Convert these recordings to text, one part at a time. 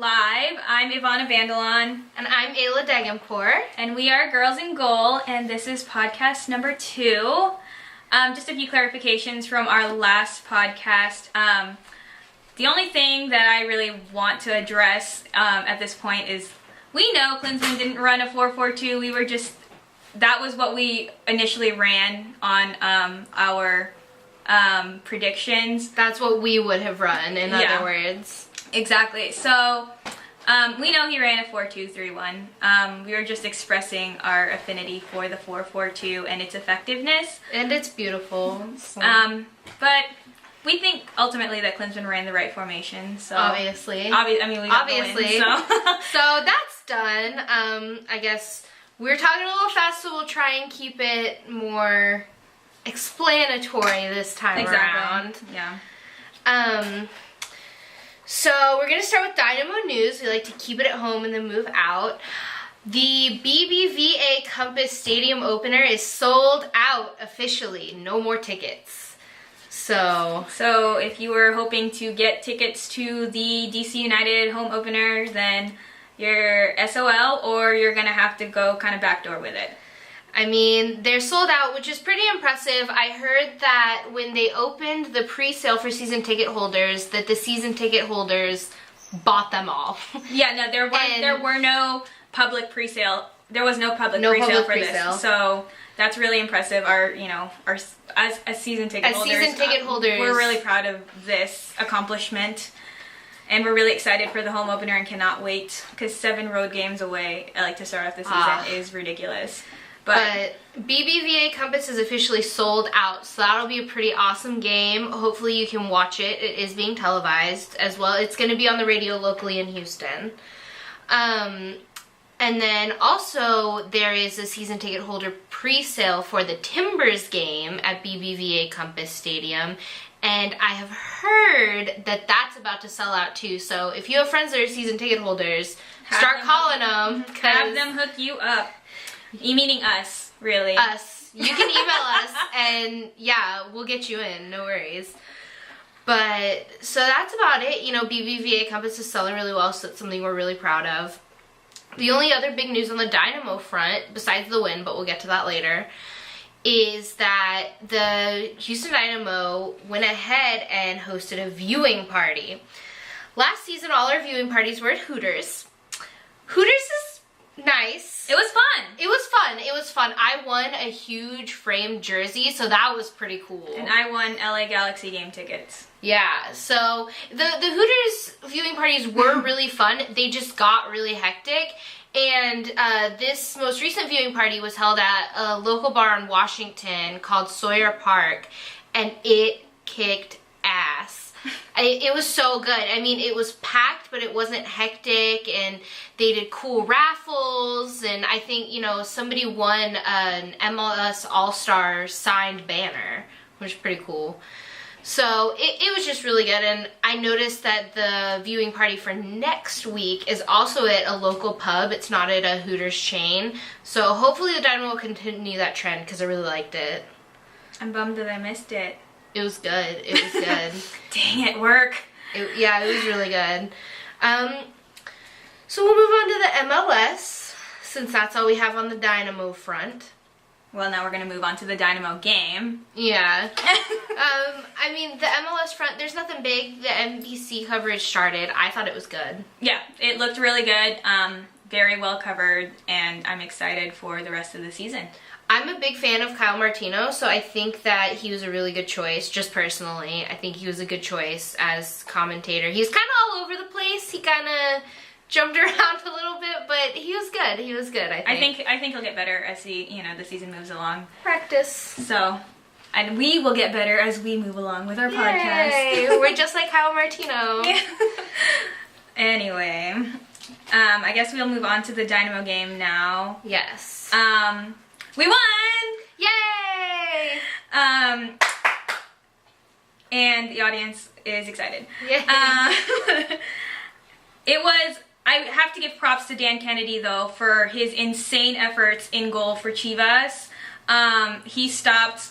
live. I'm Ivana Vandalon. And I'm Ayla Dagenpour. And we are Girls in Goal, and this is podcast number 2. Just a few clarifications from our last podcast. The only thing that I really want to address at this point is we know Klinsman didn't run a 4.42. That was what we initially ran on our predictions. That's what we would have run, in other words. Exactly. So, we know he ran a 4.231. We were just expressing our affinity for the 4.42 and its effectiveness. And it's beautiful. So. But we think ultimately that Klinsman ran the right formation. So obviously. We got the win, so. So that's done. I guess we're talking a little fast, so we'll try and keep it more explanatory this time around. Yeah. So we're going to start with Dynamo news. We like to keep it at home and then move out. The BBVA Compass Stadium opener is sold out officially. No more tickets. So if you were hoping to get tickets to the DC United home opener, then you're SOL, or you're going to have to go kind of backdoor with it. I mean, they're sold out, which is pretty impressive. I heard that when they opened the pre-sale for season ticket holders, that the season ticket holders bought them all. Yeah, no, there were no public pre-sale. There was no public pre-sale for this. So that's really impressive. As season ticket holders, we're really proud of this accomplishment. And we're really excited for the home opener and cannot wait, because 7 road games away, to start off the season is ridiculous. But BBVA Compass is officially sold out, so that'll be a pretty awesome game. Hopefully you can watch it. It is being televised as well. It's going to be on the radio locally in Houston. And then also there is a season ticket holder pre-sale for the Timbers game at BBVA Compass Stadium. And I have heard that that's about to sell out too. So if you have friends that are season ticket holders, start calling them. Have them hook you up. You meaning us, really. Us. You can email us and yeah, we'll get you in, no worries. But, so that's about it. BBVA Compass is selling really well, so it's something we're really proud of. The only other big news on the Dynamo front, besides the win, but we'll get to that later, is that the Houston Dynamo went ahead and hosted a viewing party. Last season, all our viewing parties were at Hooters. Hooters is nice. It was fun. It was fun. I won a huge framed jersey, so that was pretty cool. And I won LA Galaxy game tickets. Yeah, so the Hooters viewing parties were really fun. They just got really hectic. And this most recent viewing party was held at a local bar in Washington called Sawyer Park, and it kicked ass. It was so good. I mean, it was packed, but it wasn't hectic, and they did cool raffles, and I think, somebody won an MLS All-Star signed banner, which is pretty cool. So it was just really good, and I noticed that the viewing party for next week is also at a local pub. It's not at a Hooters chain, so hopefully the Dynamo will continue that trend, because I really liked it. I'm bummed that I missed it. It was good. It was good. Dang it, work. It was really good. So we'll move on to the MLS, since that's all we have on the Dynamo front. Well, now we're going to move on to the Dynamo game. Yeah. I mean, the MLS front, there's nothing big. The NBC coverage started. I thought it was good. Yeah, it looked really good. Very well covered, and I'm excited for the rest of the season. I'm a big fan of Kyle Martino, so I think that he was a really good choice, just personally. I think he was a good choice as commentator. He's kind of all over the place. He kind of jumped around a little bit, but he was good. He was good, I think. I think he'll get better as the season moves along. Practice. So, and we will get better as we move along with our podcast. We're just like Kyle Martino. Anyway, I guess we'll move on to the Dynamo game now. Yes. We won! Yay! And the audience is excited. Yay. I have to give props to Dan Kennedy, though, for his insane efforts in goal for Chivas. He stopped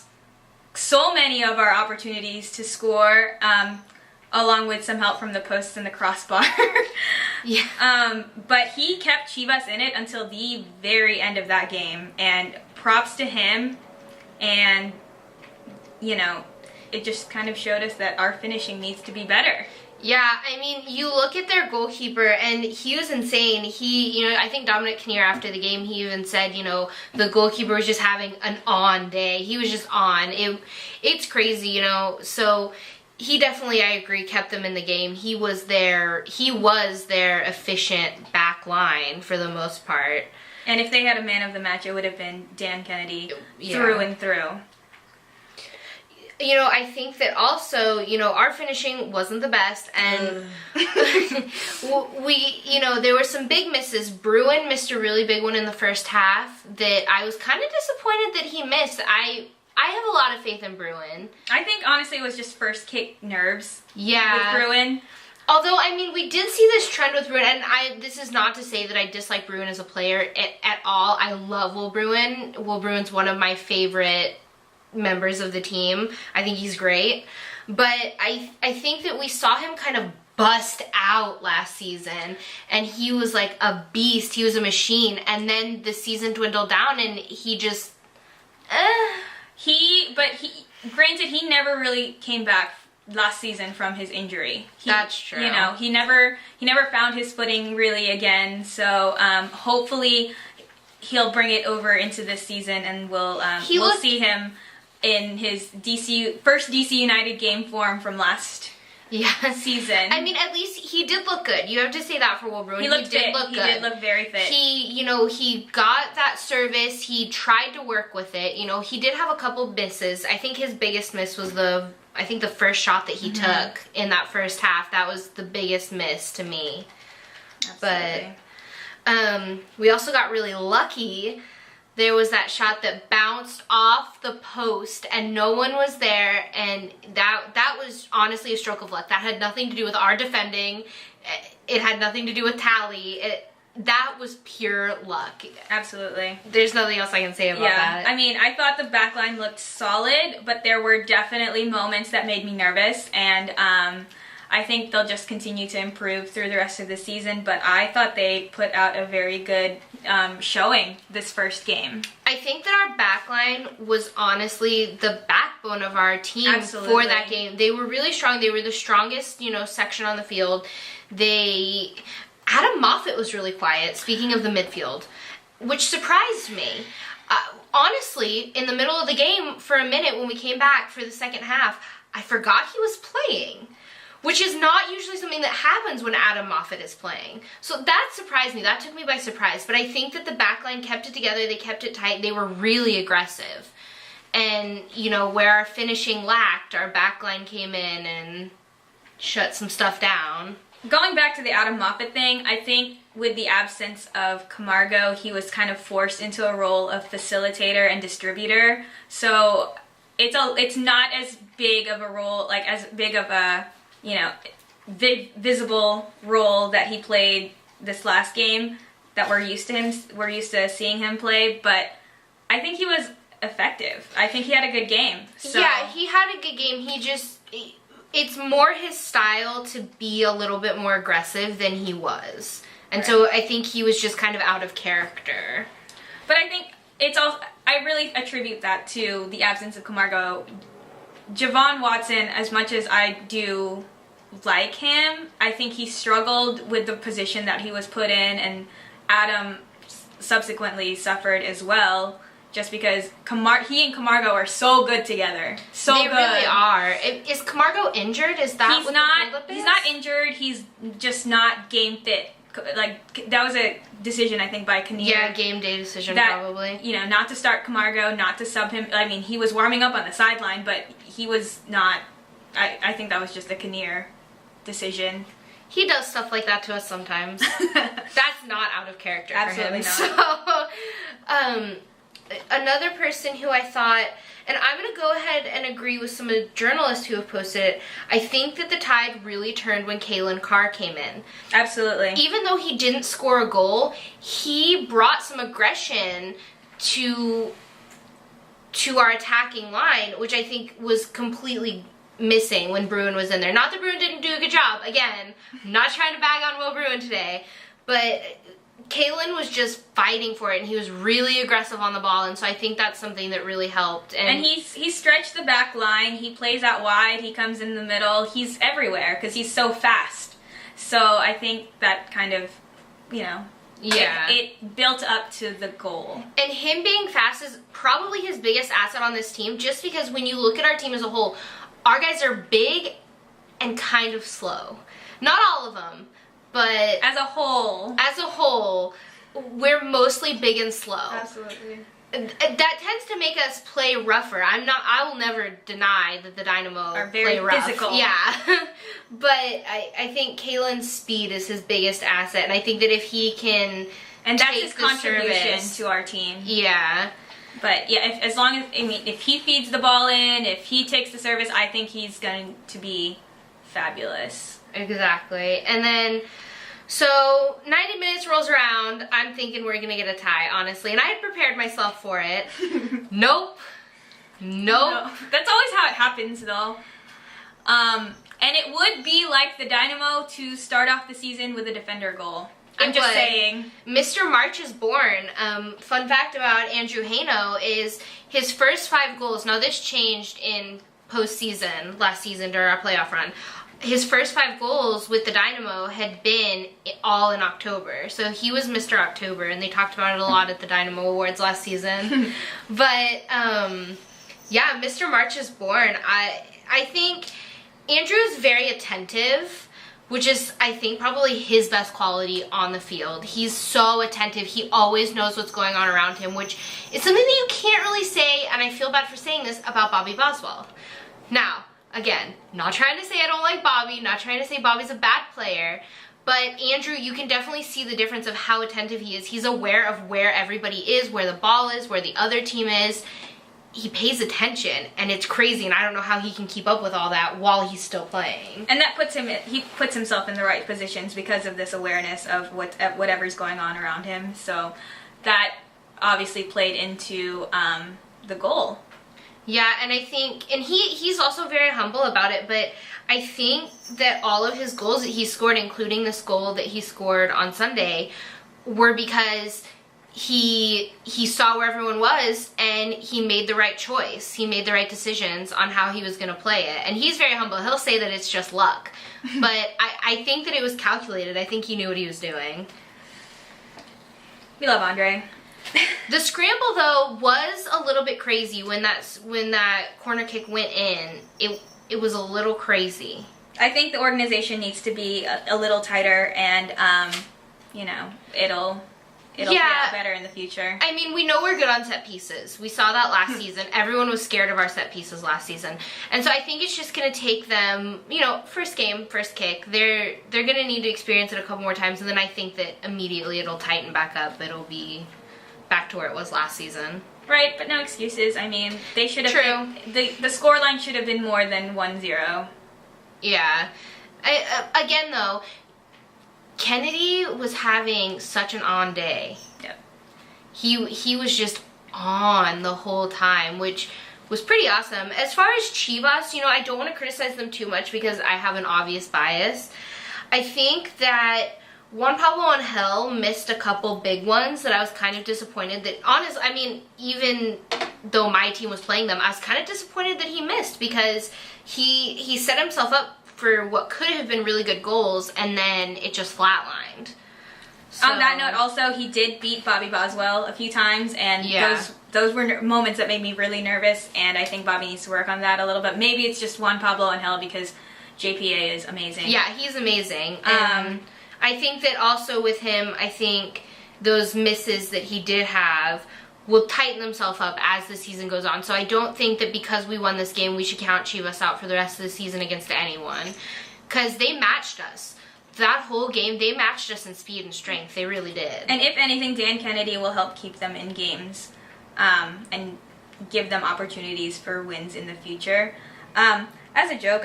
so many of our opportunities to score. along with some help from the posts and the crossbar. Yeah. But he kept Chivas in it until the very end of that game, and props to him. And, you know, it just kind of showed us that our finishing needs to be better. Yeah, I mean, you look at their goalkeeper, and he was insane. I think Dominic Kinnear after the game, he even said, the goalkeeper was just having an on day. He was just on. It's crazy, So he definitely, I agree, kept them in the game. He was their efficient back line for the most part. And if they had a man of the match, it would have been Dan Kennedy through and through. I think that also, our finishing wasn't the best, and there were some big misses. Bruin missed a really big one in the first half that I was kind of disappointed that he missed. I have a lot of faith in Bruin. I think, honestly, it was just first kick nerves with Bruin. Although, I mean, we did see this trend with Bruin, and this is not to say that I dislike Bruin as a player at all. I love Will Bruin. Will Bruin's one of my favorite members of the team. I think he's great. But I think that we saw him kind of bust out last season, and he was like a beast. He was a machine. And then the season dwindled down, and he just... Granted, he never really came back last season from his injury. That's true. He never found his footing really again. So hopefully he'll bring it over into this season, and we'll see him in his first DC United game form from last season. I mean, at least he did look good. You have to say that for Will Bruin. He did good. He did look very fit. He got that service. He tried to work with it. He did have a couple misses. I think his biggest miss was the first shot that he took in that first half. That was the biggest miss to me. Absolutely. But we also got really lucky. There was that shot that bounced off the post and no one was there, and that was honestly a stroke of luck. That had nothing to do with our defending. It had nothing to do with tally. That was pure luck. Absolutely. There's nothing else I can say about that. I mean, I thought the back line looked solid, but there were definitely moments that made me nervous, and I think they'll just continue to improve through the rest of the season, but I thought they put out a very good showing this first game. I think that our backline was honestly the backbone of our team. Absolutely. For that game. They were really strong. They were the strongest, section on the field. Adam Moffat was really quiet, speaking of the midfield, which surprised me. Honestly, in the middle of the game, for a minute when we came back for the second half, I forgot he was playing. Which is not usually something that happens when Adam Moffat is playing. So that surprised me. That took me by surprise. But I think that the backline kept it together. They kept it tight. They were really aggressive. And, where our finishing lacked, our backline came in and shut some stuff down. Going back to the Adam Moffat thing, I think with the absence of Camargo, he was kind of forced into a role of facilitator and distributor. So it's not as big of a role, as big of a... visible role that he played this last game that we're used to seeing him play, but I think he was effective. I think he had a good game. So. Yeah, he had a good game. It's more his style to be a little bit more aggressive than he was. And so I think he was just kind of out of character. But I think I really attribute that to the absence of Camargo. Javon Watson, as much as I do like him, I think he struggled with the position that he was put in, and Adam subsequently suffered as well, just because he and Camargo are so good together. They really are. Is Camargo injured? Is that what the holdup is? He's not injured. He's just not game fit. That was a decision, I think, by Kinnear. Yeah, game day decision, probably. Not to start Camargo, not to sub him. I mean, he was warming up on the sideline, but he was not... I think that was just a Kinnear decision. He does stuff like that to us sometimes. That's not out of character Absolutely for him. not. So, another person who I thought... And I'm going to go ahead and agree with some of the journalists who have posted it. I think that the tide really turned when Kalen Carr came in. Absolutely. Even though he didn't score a goal, he brought some aggression to our attacking line, which I think was completely missing when Bruin was in there. Not that Bruin didn't do a good job. Again, I'm not trying to bag on Will Bruin today, but Kalen was just fighting for it, and he was really aggressive on the ball, and so I think that's something that really helped. And he stretched the back line. He plays out wide. He comes in the middle. He's everywhere because he's so fast. So I think that kind of, you know, it built up to the goal. And him being fast is probably his biggest asset on this team, just because when you look at our team as a whole, our guys are big and kind of slow. Not all of them, but as a whole, we're mostly big and slow. Absolutely. That tends to make us play rougher. I will never deny that the Dynamo are very play rough. physical. Yeah. But I think Kalen's speed is his biggest asset, and I think that if he can that's his contribution to our team. Yeah. But yeah, if he feeds the ball in, if he takes the service, I think he's going to be fabulous. Exactly. And then, so 90 minutes rolls around. I'm thinking we're going to get a tie, honestly. And I had prepared myself for it. Nope. No. That's always how it happens, though. And it would be like the Dynamo to start off the season with a defender goal. I'm just saying. Mr. March is born. Fun fact about Andrew Haino is his first 5 goals. Now, this changed in postseason, last season during our playoff run. His first 5 goals with the Dynamo had been all in October. So he was Mr. October, and they talked about it a lot at the Dynamo Awards last season. But, yeah, Mr. March is born. I think Andrew is very attentive, which is, I think, probably his best quality on the field. He's so attentive. He always knows what's going on around him, which is something that you can't really say, and I feel bad for saying this, about Bobby Boswell. Now, again, not trying to say I don't like Bobby, not trying to say Bobby's a bad player, but Andrew, you can definitely see the difference of how attentive he is. He's aware of where everybody is, where the ball is, where the other team is. He pays attention, and it's crazy, and I don't know how he can keep up with all that while he's still playing. And that he puts himself in the right positions because of this awareness of whatever's going on around him. So that obviously played into the goal. Yeah, and I think, and he's also very humble about it, but I think that all of his goals that he scored, including this goal that he scored on Sunday, were because he saw where everyone was, and he made the right choice. He made the right decisions on how he was going to play it. And he's very humble. He'll say that it's just luck. But I think that it was calculated. I think he knew what he was doing. We love Andre. The scramble, though, was a little bit crazy when that corner kick went in. It was a little crazy. I think the organization needs to be a little tighter, and, you know, it'll be out better in the future. I mean, we know we're good on set pieces. We saw that last season. Everyone was scared of our set pieces last season. And so I think it's just going to take them, you know, first game, first kick. They're going to need to experience it a couple more times, and then I think that immediately it'll tighten back up. It'll be back to where it was last season. Right, but no excuses. I mean, they should have... True. The scoreline should have been more than 1-0. Yeah. Again, though, Kennedy was having such an on day. Yep. He was just on the whole time, which was pretty awesome. As far as Chivas, you know, I don't want to criticize them too much because I have an obvious bias. I think that Juan Pablo Angel missed a couple big ones that I was kind of disappointed that, I mean, even though my team was playing them, I was kind of disappointed that he missed because he set himself up for what could have been really good goals, and then it just flatlined. So, on that note, also, he did beat Bobby Boswell a few times, and those were moments that made me really nervous, and I think Bobby needs to work on that a little bit. Maybe it's just Juan Pablo Angel because JPA is amazing. Yeah, he's amazing. I think that also with him, I think those misses that he did have will tighten themselves up as the season goes on. So I don't think that because we won this game, we should count Chivas out for the rest of the season against anyone. Because they matched us. That whole game, they matched us in speed and strength. They really did. And if anything, Dan Kennedy will help keep them in games and give them opportunities for wins in the future. As a joke,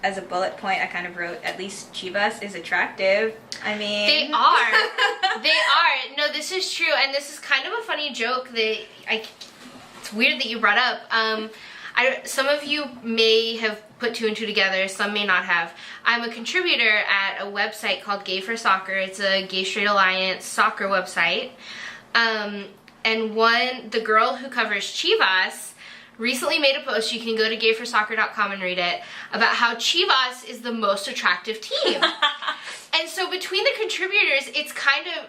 as a bullet point, I kind of wrote, at least Chivas is attractive. I mean... They are. They are. No, this is true. And this is kind of a funny joke that it's weird that you brought up. Some of you may have put two and two together, some may not have. I'm a contributor at a website called Gay for Soccer. It's a Gay Straight Alliance soccer website. And the girl who covers Chivas recently made a post, you can go to gayforsoccer.com and read it, about how Chivas is the most attractive team. And so between the contributors, it's kind of,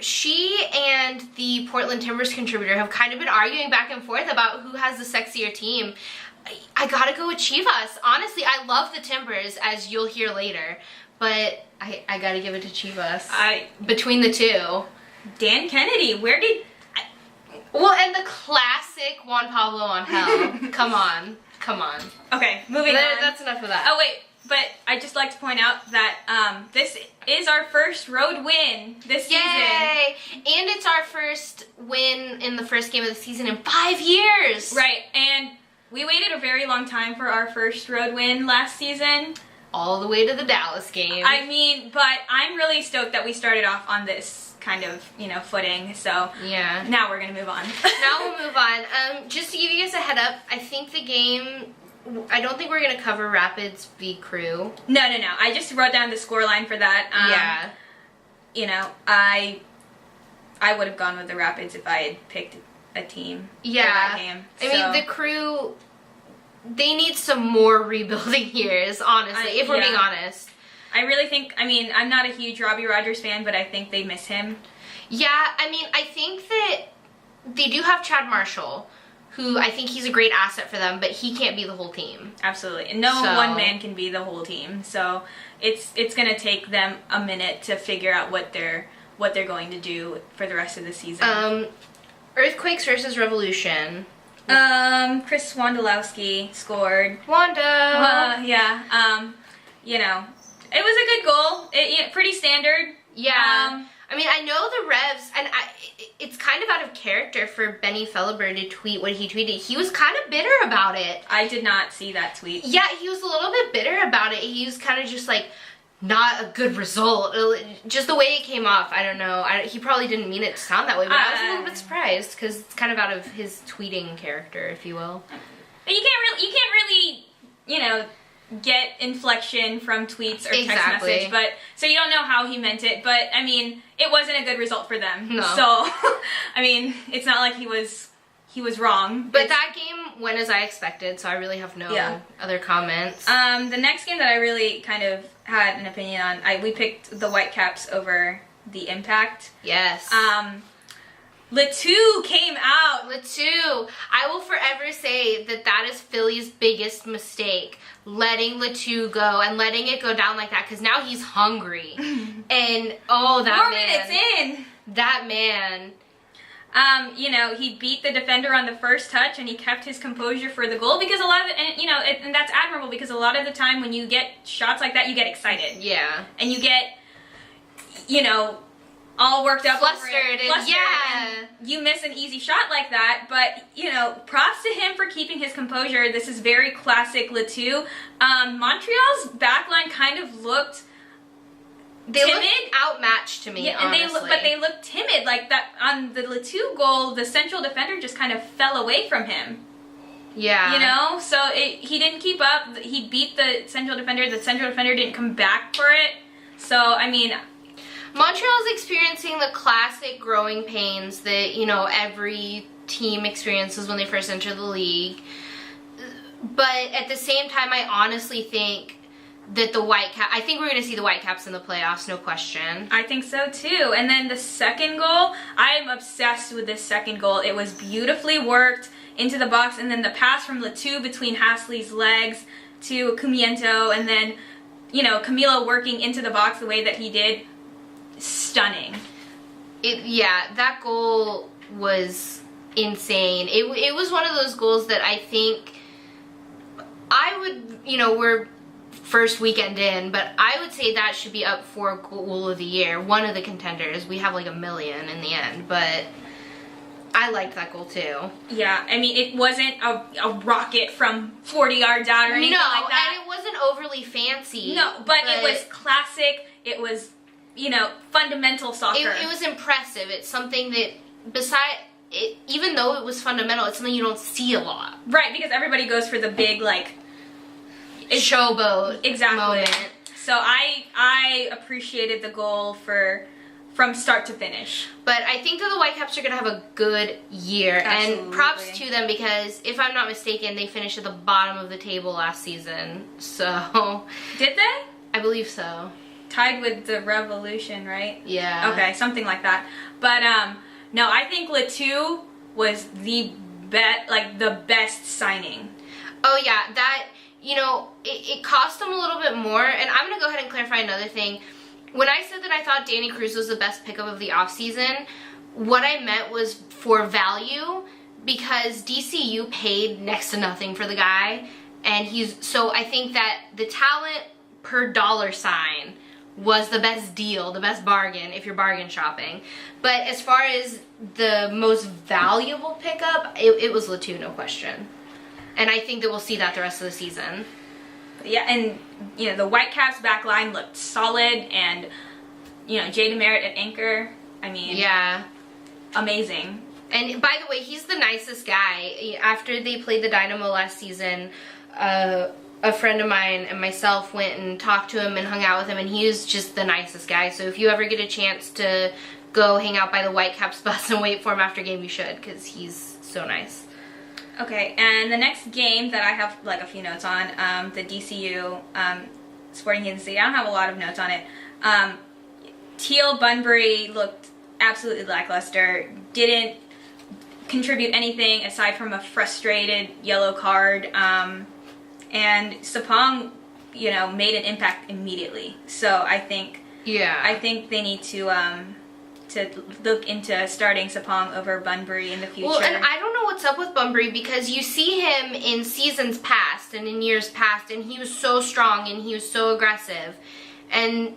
she and the Portland Timbers contributor have kind of been arguing back and forth about who has the sexier team. I gotta go with Chivas. Honestly, I love the Timbers, as you'll hear later, but I gotta give it to Chivas. Between the two. Dan Kennedy, where did... Well, and the classic Juan Pablo Angel. Come on. Okay, moving on. That's enough of that. Oh, wait, but I'd just like to point out that this is our first road win this season. Yay! And it's our first win in the first game of the season in 5 years. Right, and we waited a very long time for our first road win last season. All the way to the Dallas game. I mean, but I'm really stoked that we started off on this kind of, footing, so yeah. Now we're gonna move on. Now we'll move on. Just to give you guys a head up, I think the game, I don't think we're gonna cover Rapids v. Crew. No. I just wrote down the scoreline for that. Yeah. I would have gone with the Rapids if I had picked a team for that game. I mean, the Crew, they need some more rebuilding years, honestly, if we're being honest. I really think, I'm not a huge Robbie Rogers fan, but I think they miss him. Yeah, I think that they do have Chad Marshall, who I think he's a great asset for them, but he can't be the whole team. Absolutely. And one man can be the whole team. So it's going to take them a minute to figure out what they're going to do for the rest of the season. Earthquakes versus Revolution. Chris Wondolowski scored. Wanda! It was a good goal. Pretty standard. Yeah. I know the Revs, and it's kind of out of character for Benny Felleber to tweet what he tweeted. He was kind of bitter about it. I did not see that tweet. Yeah, he was a little bit bitter about it. He was kind of just like, not a good result. Just the way it came off, I don't know. He probably didn't mean it to sound that way, but I was a little bit surprised because it's kind of out of his tweeting character, if you will. But you can't really, get inflection from tweets or text message, but so you don't know how he meant it, but it wasn't a good result for them. No. So it's not like he was wrong. But that game went as I expected, so I really have no other comments. The next game that I really kind of had an opinion on, we picked the Whitecaps over the Impact. Yes. Latu came out. Latu. I will forever say that is Philly's biggest mistake. Letting Latu go and letting it go down like that, because now he's hungry. And, that 4 man. minutes in. That man. He beat the defender on the first touch and he kept his composure for the goal because a lot of it, and that's admirable because a lot of the time when you get shots like that, you get excited. Yeah. And you get, all worked up, flustered, and you miss an easy shot like that, but props to him for keeping his composure. This is very classic Latu. Montreal's backline kind of looked timid. Looked outmatched to me, honestly. But they looked timid, like that on the Latu goal, the central defender just kind of fell away from him. Yeah. So he didn't keep up. He beat the central defender didn't come back for it. So, Montreal's experiencing the classic growing pains that, every team experiences when they first enter the league. But at the same time, I honestly think that I think we're going to see the Whitecaps in the playoffs, no question. I think so too. And then the second goal, I'm obsessed with this second goal. It was beautifully worked into the box, and then the pass from Latu between Hasley's legs to Cumiento, and then, Camilo working into the box the way that he did. Stunning. That goal was insane. It was one of those goals that I think I would, we're first weekend in, but I would say that should be up for goal of the year. One of the contenders. We have like 1 million in the end, but I liked that goal too. Yeah, it wasn't a rocket from 40 yards out or anything like that. And it wasn't overly fancy. No, but it was classic. It was fundamental soccer. It was impressive. It's something that, even though it was fundamental, it's something you don't see a lot. Right, because everybody goes for the big, like... showboat moment. So I appreciated the goal from start to finish. But I think that the Whitecaps are going to have a good year. Absolutely. And props to them because, if I'm not mistaken, they finished at the bottom of the table last season. So... Did they? I believe so. Tied with the Revolution, right? Yeah. Okay, something like that. But, no, I think Latu was the best signing. Oh, yeah. That, you know, it cost them a little bit more. And I'm going to go ahead and clarify another thing. When I said that I thought Danny Cruz was the best pickup of the offseason, what I meant was for value, because DCU paid next to nothing for the guy, and so I think that the talent per dollar sign was the best deal, the best bargain if you're bargain shopping. But as far as the most valuable pickup, it was Latu, no question. And I think that we'll see that the rest of the season. Yeah, and, you know, the Whitecaps back line looked solid, and, you know, Jaden Merritt at anchor, I mean... Yeah. Amazing. And, by the way, he's the nicest guy. After they played the Dynamo last season, a friend of mine and myself went and talked to him and hung out with him, and he was just the nicest guy. So if you ever get a chance to go hang out by the Whitecaps bus and wait for him after game, you should, because he's so nice. Okay, and the next game that I have, like, a few notes on, the DCU Sporting Kansas City, I don't have a lot of notes on it. Teal Bunbury looked absolutely lackluster, didn't contribute anything aside from a frustrated yellow card, and Sapong, you know, made an impact immediately. So I think they need to look into starting Sapong over Bunbury in the future. Well, and I don't know what's up with Bunbury, because you see him in seasons past and in years past, and he was so strong and he was so aggressive, and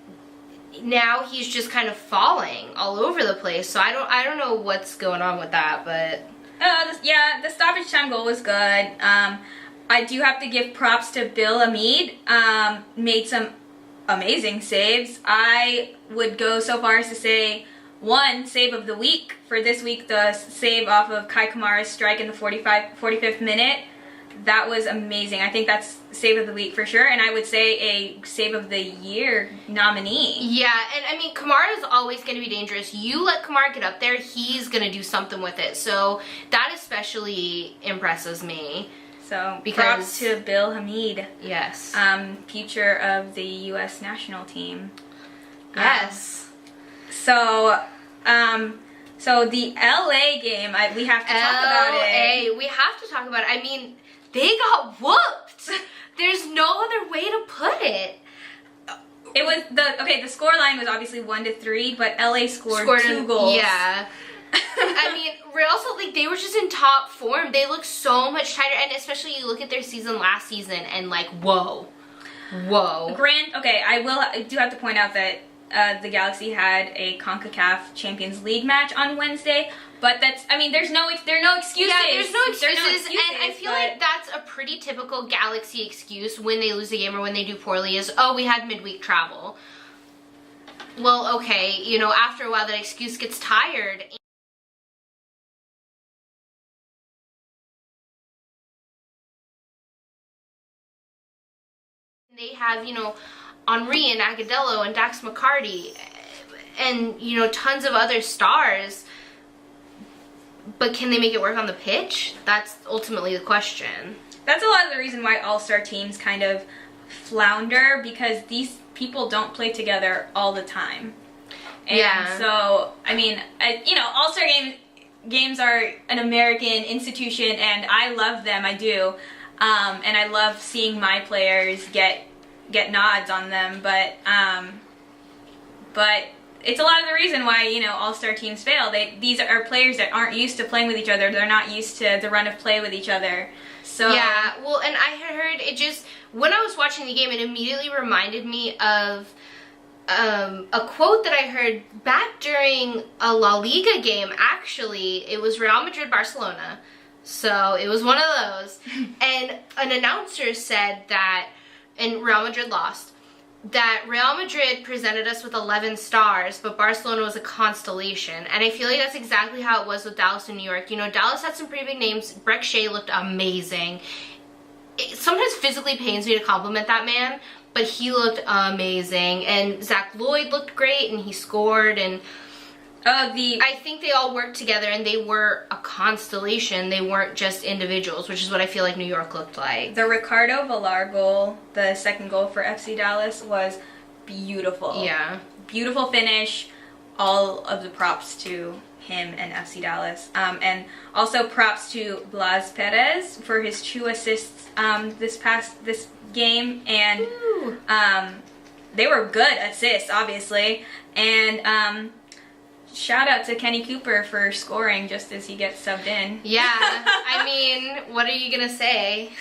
now he's just kind of falling all over the place. So I don't know what's going on with that, but the stoppage time goal was good. I do have to give props to Bill Hamid. Made some amazing saves. I would go so far as to say one save of the week for this week, the save off of Kai Kamara's strike in the 45th minute. That was amazing. I think that's save of the week for sure, and I would say a save of the year nominee. Yeah, and I mean, Kamara is always going to be dangerous. You let Kamara get up there, he's going to do something with it. So that especially impresses me. So props to Bill Hamid. Yes. Future of the U.S. national team. Yes. So the LA game, we have to talk about it. We have to talk about it. I mean, they got whooped. There's no other way to put it. It was the score line was obviously 1-3, but LA scored 2 goals. Yeah. I mean, Real Salt Lake, they were just in top form. They look so much tighter, and especially you look at their season last season, and like, whoa. I do have to point out that the Galaxy had a CONCACAF Champions League match on Wednesday, but there are no excuses. Yeah, there's no excuses, and I feel like that's a pretty typical Galaxy excuse when they lose a game or when they do poorly is, oh, we had midweek travel. Well, okay, you know, after a while that excuse gets tired. They have, you know, Henry and Agudelo and Dax McCarty and, you know, tons of other stars. But can they make it work on the pitch? That's ultimately the question. That's a lot of the reason why all-star teams kind of flounder, because these people don't play together all the time. And so, I mean, all-star games are an American institution, and I love them, I do. And I love seeing my players get nods on them, but it's a lot of the reason why, you know, all-star teams fail. These are players that aren't used to playing with each other. They're not used to the run of play with each other. So yeah, well, and I had heard it just, when I was watching the game, it immediately reminded me of a quote that I heard back during a La Liga game, actually. It was Real Madrid-Barcelona. So it was one of those. And an announcer said that, and Real Madrid lost, that Real Madrid presented us with 11 stars, but Barcelona was a constellation. And I feel like that's exactly how it was with Dallas and New York. You know, Dallas had some pretty big names. Breck Shea looked amazing. It sometimes physically pains me to compliment that man, but he looked amazing. And Zach Lloyd looked great, and he scored, and I think they all worked together, and they were a constellation. They weren't just individuals, which is what I feel like New York looked like. The Ricardo Villar goal, the second goal for FC Dallas, was beautiful. Yeah. Beautiful finish. All of the props to him and FC Dallas. And also props to Blas Perez for his 2 assists this game. And they were good assists, obviously. And shout out to Kenny Cooper for scoring just as he gets subbed in. Yeah, I mean, what are you gonna say?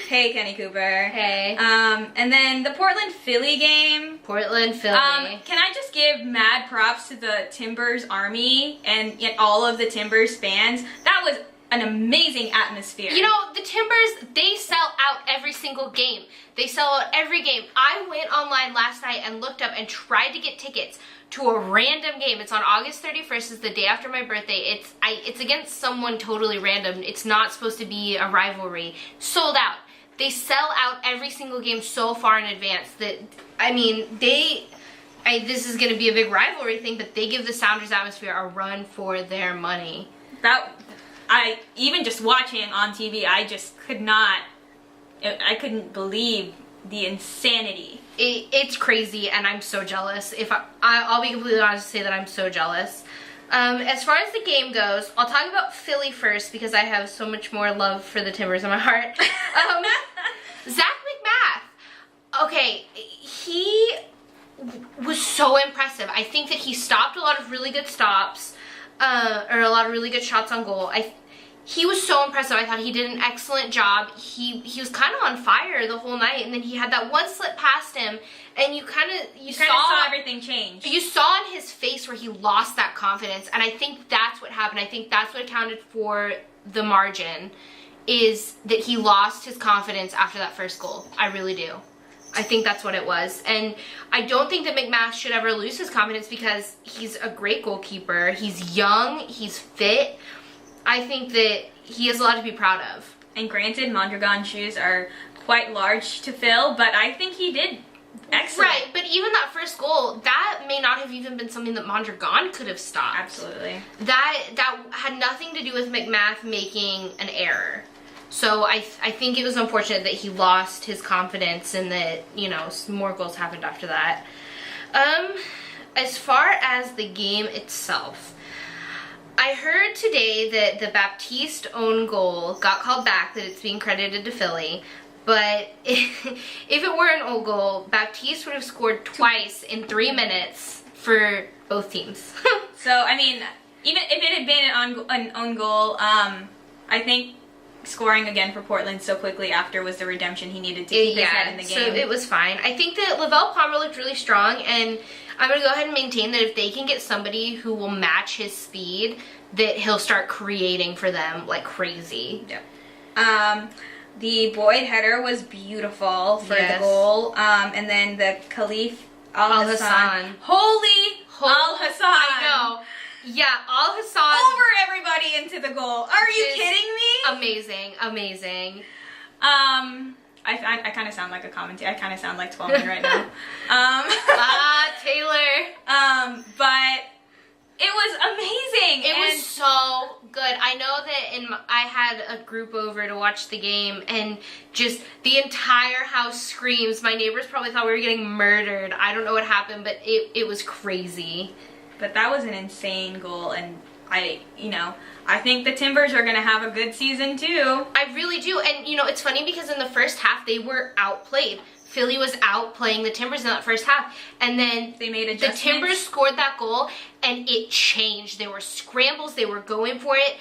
Hey, Kenny Cooper. Hey. And then the Portland-Philly game. Portland-Philly. Can I just give mad props to the Timbers Army and all of the Timbers fans? That was an amazing atmosphere. You know, the Timbers, they sell out every single game. They sell out every game. I went online last night and looked up and tried to get tickets to a random game. It's on August 31st. It's the day after my birthday. It's against someone totally random. It's not supposed to be a rivalry. Sold out. They sell out every single game so far in advance that, I mean, this is going to be a big rivalry thing, but they give the Sounders atmosphere a run for their money. Even just watching on TV, I just I couldn't believe the insanity. It's crazy, and I'm so jealous. I'll be completely honest and say that I'm so jealous. As far as the game goes, I'll talk about Philly first because I have so much more love for the Timbers in my heart. Zach McMath. Okay, he was so impressive. I think that he stopped a lot of really good stops, or a lot of really good shots on goal. He was so impressive. I thought he did an excellent job. He was kind of on fire the whole night, and then he had that one slip past him, and you saw everything change. You saw in his face where he lost that confidence, and I think that's what happened. I think that's what accounted for the margin, is that he lost his confidence after that first goal. I really do. I think that's what it was. And I don't think that McMath should ever lose his confidence because he's a great goalkeeper. He's young. He's fit. I think that he has a lot to be proud of. And granted, Mondragon shoes are quite large to fill, but I think he did excellent. Right, but even that first goal, that may not have even been something that Mondragon could have stopped. Absolutely. That had nothing to do with McMath making an error. So I think it was unfortunate that he lost his confidence and that, you know, some more goals happened after that. As far as the game itself, I heard today that the Baptiste own goal got called back, that it's being credited to Philly, but if it were an own goal, Baptiste would have scored twice in 3 minutes for both teams. So, I mean, even if it had been an own goal, I think scoring again for Portland so quickly after was the redemption he needed to keep his head in the game. So it was fine. I think that Lavelle Palmer looked really strong, and I'm going to go ahead and maintain that if they can get somebody who will match his speed, that he'll start creating for them like crazy. Yep. The Boyd header was beautiful for the goal. And then the Khalif Al Hassan. Holy Al Hassan. I know. Yeah, Al Hassan. Over everybody into the goal. Are you kidding me? Amazing, amazing. I kind of sound like a commentator. I kind of sound like Twelman right now. Taylor. But it was amazing. It was so good. I know that I had a group over to watch the game, and just the entire house screams. My neighbors probably thought we were getting murdered. I don't know what happened, but it was crazy. But that was an insane goal, and I think the Timbers are going to have a good season too. I really do. And, it's funny because in the first half, they were outplayed. Philly was outplaying the Timbers in that first half. And then they made adjustments. The Timbers scored that goal, and it changed. There were scrambles. They were going for it.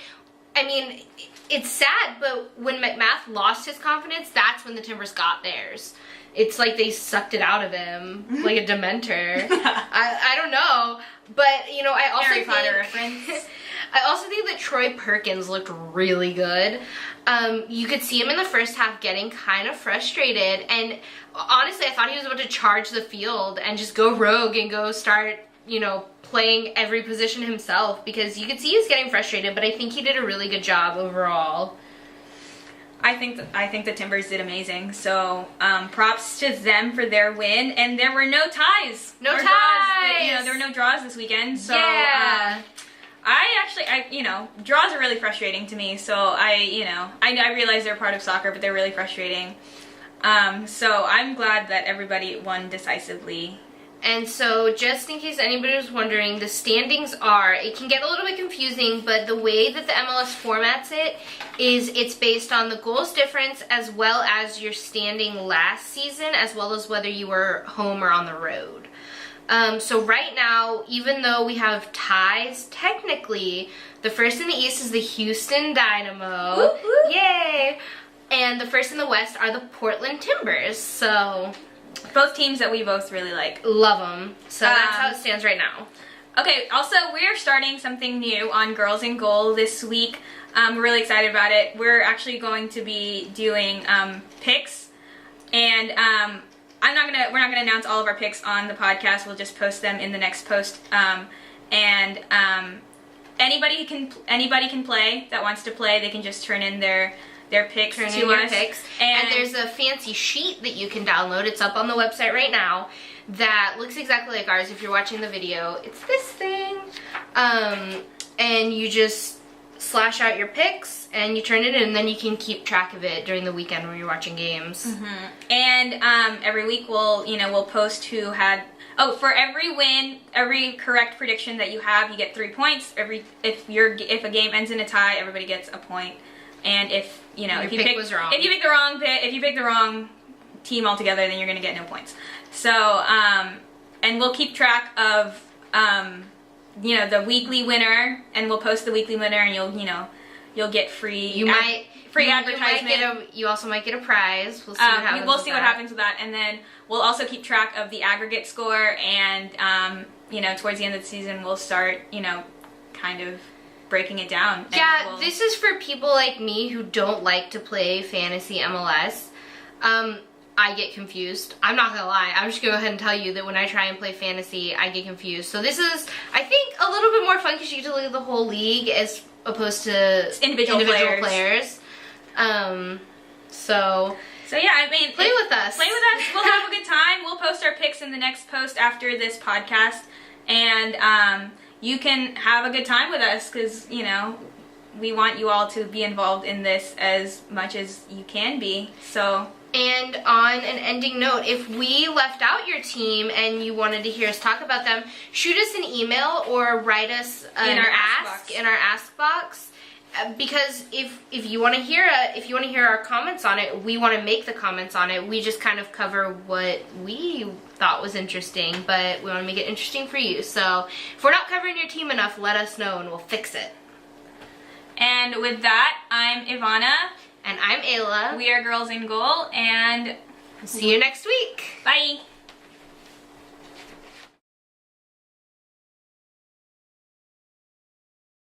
I mean, it's sad, but when McMath lost his confidence, that's when the Timbers got theirs. It's like they sucked it out of him, like a Dementor. I don't know. But, I also Harry Potter reference. I also think that Troy Perkins looked really good. You could see him in the first half getting kind of frustrated, and honestly, I thought he was about to charge the field and just go rogue and go start, playing every position himself, because you could see he was getting frustrated, but I think he did a really good job overall. I think the Timbers did amazing. So props to them for their win, and there were no ties. No ties. Draws. There were no draws this weekend. So yeah. Draws are really frustrating to me. So I realize they're part of soccer, but they're really frustrating. So I'm glad that everybody won decisively. And so, just in case anybody was wondering, the standings are, it can get a little bit confusing, but the way that the MLS formats it is it's based on the goals difference as well as your standing last season, as well as whether you were home or on the road. So right now, even though we have ties, technically, the first in the East is the Houston Dynamo. Whoop, whoop. Yay! And the first in the West are the Portland Timbers, so... Both teams that we both really like. Love them. So that's how it stands right now. Okay, also we're starting something new on Girls in Goal this week. We're really excited about it. We're actually going to be doing picks, and we're not gonna announce all of our picks on the podcast. We'll just post them in the next post. Anybody can play that wants to play. They can just turn in their picks to us. And there's a fancy sheet that you can download. It's up on the website right now that looks exactly like ours if you're watching the video. It's this thing. And you just slash out your picks and you turn it in, and then you can keep track of it during the weekend when you're watching games. Mm-hmm. And every week we'll post who had... Oh, for every win, every correct prediction that you have, you get 3 points. If a game ends in a tie, everybody gets a point. And if you pick the wrong team altogether, then you're gonna get no points. So and we'll keep track of the weekly winner, and we'll post the weekly winner, and you'll get free advertisement. You also might get a prize. We'll see what happens. We'll see what happens with that, and then we'll also keep track of the aggregate score, and towards the end of the season we'll start kind of breaking it down. Yeah, this is for people like me who don't like to play fantasy MLS. I get confused. I'm not gonna lie. I'm just gonna go ahead and tell you that when I try and play fantasy, I get confused. So this is, I think, a little bit more fun because you get to look at the whole league as opposed to individual players. So yeah, I mean, play with us. We'll have a good time. We'll post our picks in the next post after this podcast, and you can have a good time with us because, we want you all to be involved in this as much as you can be. So. And on an ending note, if we left out your team and you wanted to hear us talk about them, shoot us an email or write us in our ask box. Because if you want to hear our comments on it, we want to make the comments on it. We just kind of cover what we thought was interesting, but we want to make it interesting for you. So if we're not covering your team enough, let us know and we'll fix it. And with that, I'm Ivana. And I'm Ayla. We are Girls in Goal, and see you next week. Bye.